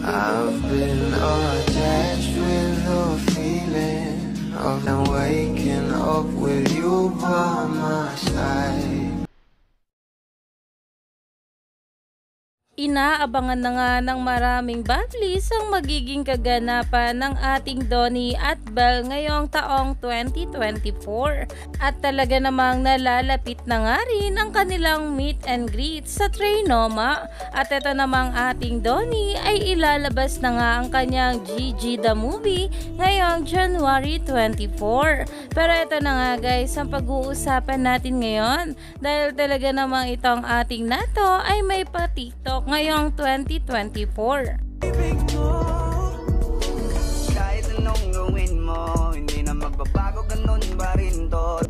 I've been attached with the feeling of now waking up with you by my side. Inaabangan na nga ng maraming Badlies ang magiging kaganapan ng ating Donnie at Belle ngayong taong 2024. At talaga namang nalalapit na nga rin ang kanilang meet and greet sa Trinoma. At ito namang ating Donnie ay ilalabas na nga ang kanyang GG the Movie ngayong January 24. Pero ito na nga guys ang pag-uusapan natin ngayon dahil talaga namang itong ating nato ay may pa-TikTok ngayong 2024. Kahit anong gawin mo, hindi na magbabago, ganun pa rin to.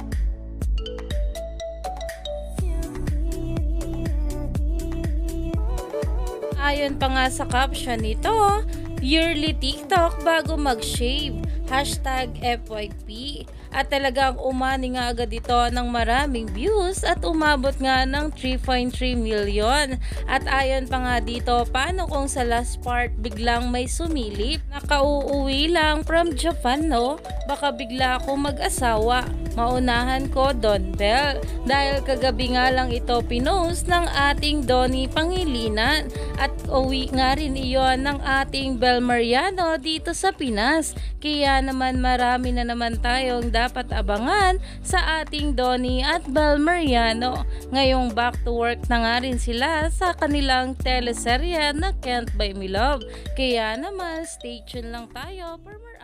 Ayon pa nga sa caption nito, yearly TikTok bago mag-shave, #FYP. At talagang umani nga agad ito ng maraming views at umabot nga ng 3.3 million. At ayon pa nga dito, paano kung sa last part biglang may sumilip? Nakauuwi lang from Japan no? Baka bigla akong mag-asawa. Maunahan ko Don Bell. Dahil kagabi nga lang ito pinost ng ating Donnie Pangilinan. At uwi nga rin iyon ng ating Belle Mariano dito sa Pinas. Kaya naman marami na naman tayong dapat abangan sa ating Donnie at Belle Mariano. Ngayong back to work na nga rin sila sa kanilang teleserye na Can't Buy Me Love. Kaya naman stay tuned lang tayo for more